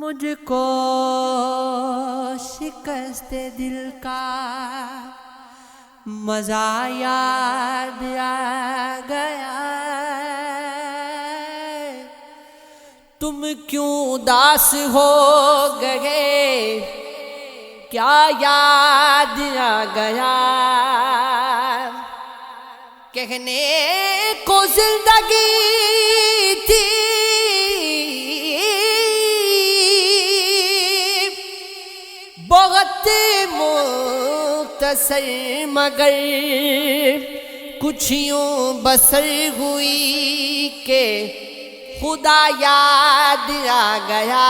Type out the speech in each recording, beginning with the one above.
مجھ کو شکست دل کا مزہ یاد آ گیا، تم کیوں اداس ہو گئے، کیا یاد آ گیا؟ کہنے کو زندگی تھی بہت مختصر، مگر کچھ یوں بسر ہوئی کہ خدا یاد آ گیا۔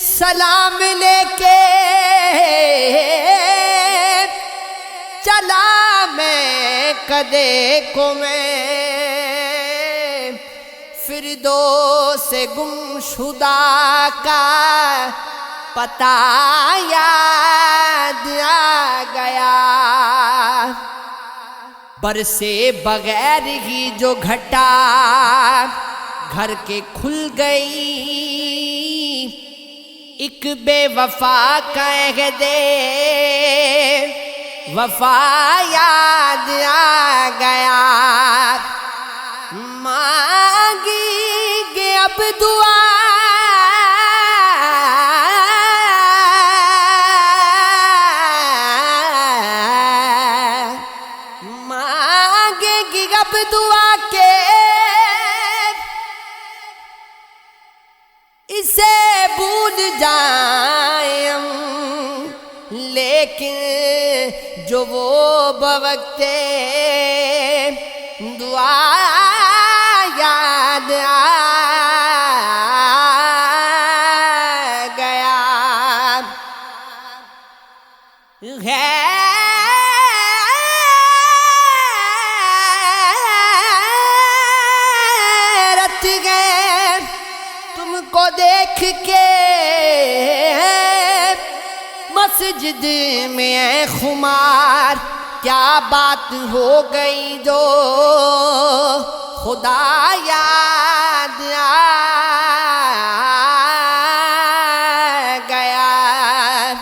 سلام لے کے چلا میں کدے کو میں، فردوس گمشدہ کا پتہ یاد آ گیا۔ برسے بغیر ہی جو گھٹا گھر کے کھل گئی، ایک بے وفا کہہ دے وفا یاد آ گیا۔ مانگی گے اب دعا مانگے گی اب دعا کے اسے بھول جائیں ہم، لیکن جو وہ بوقت دعا یاد آ گیا۔ غیرت ہے تم کو دیکھ کے مسجد میں خمار، کیا بات ہو گئی جو خدا یاد آ گیا۔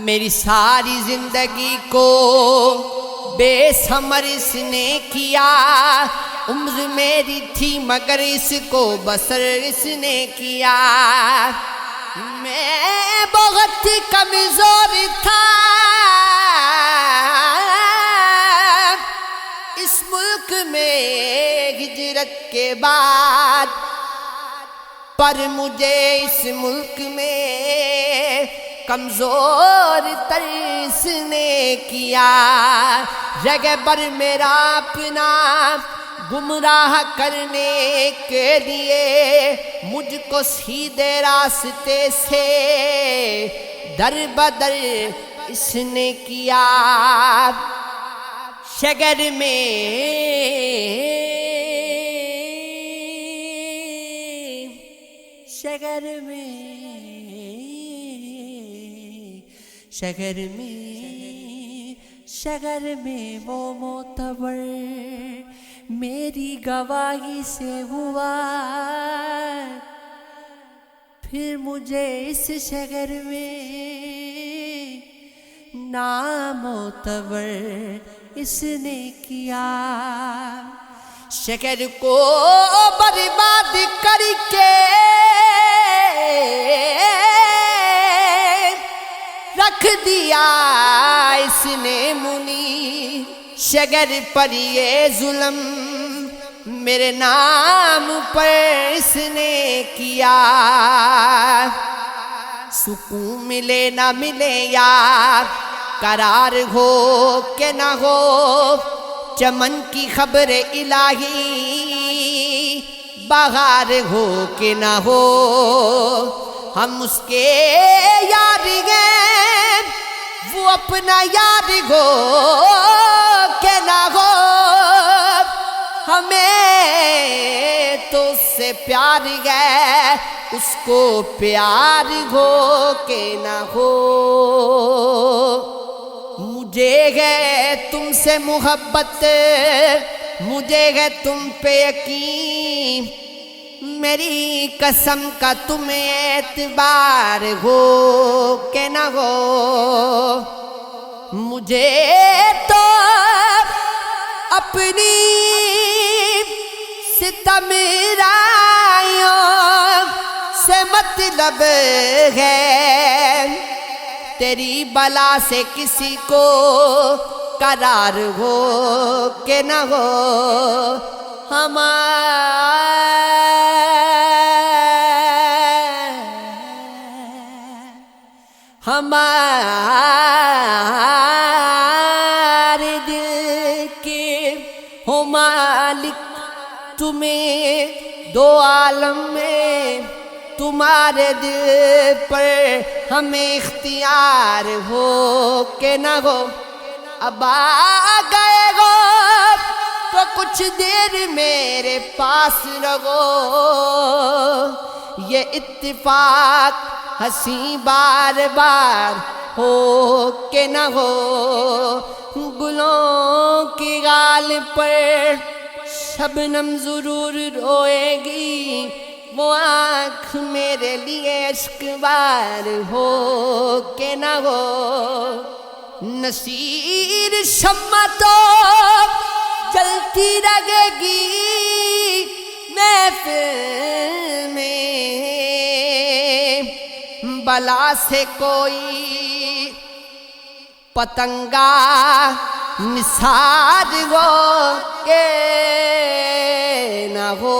میری ساری زندگی کو بے ثمر اس نے کیا، عمر میری تھی مگر اس کو بسر اس نے کیا۔ میں بہت کمزور تھا اس ملک میں ہجرت کے بعد، پر مجھے اس ملک میں کمزور تر اس نے کیا۔ جگہ پر میرا اپنا گمراہ کرنے کے لیے مجھ کو سیدھے راستے سے در بدر اس نے کیا۔ شگر میں شگر میں وہ معتبر میری گواہی سے ہوا، پھر مجھے اس شہر میں نامعتبر اس نے کیا۔ شہر کو برباد کر کے رکھ دیا اس نے منی، شگر پر یہ ظلم میرے نام پر اس نے کیا۔ سکون ملے نہ ملے یار، قرار ہو کہ نہ ہو، چمن کی خبر الہی بہار ہو کہ نہ ہو، ہم اس کے یار ہیں، وہ اپنا یار ہو کہ نہ ہو، ہمیں تو اس سے پیار ہے، اس کو پیار ہو کہ نہ ہو۔ مجھے ہے تم سے محبت، مجھے ہے تم پہ یقین، میری قسم کا تمہیں اعتبار ہو کہ نہ ہو، مجھے تو اپنی ستم رائیوں سے مطلب ہے، تیری بلا سے کسی کو قرار ہو کہ نہ ہو، ہمارے دل کے ہو مالک، تمہیں دو عالم میں تمہارے دل پر ہمیں اختیار ہو کہ نہ ہو، اب آ گئے ہو تو کچھ دیر میرے پاس رہو، یہ اتفاق ہنسی بار بار ہو کہ نہ ہو، گلوں کی گال پر شبنم ضرور روئے گی، وہ آنکھ میرے لیے اشک بار ہو کہ نہ ہو، نصیر شمع تو جلتی رہے گی محفل میں، بلا سے کوئی پتنگا نثار ہو کہ نہ ہو۔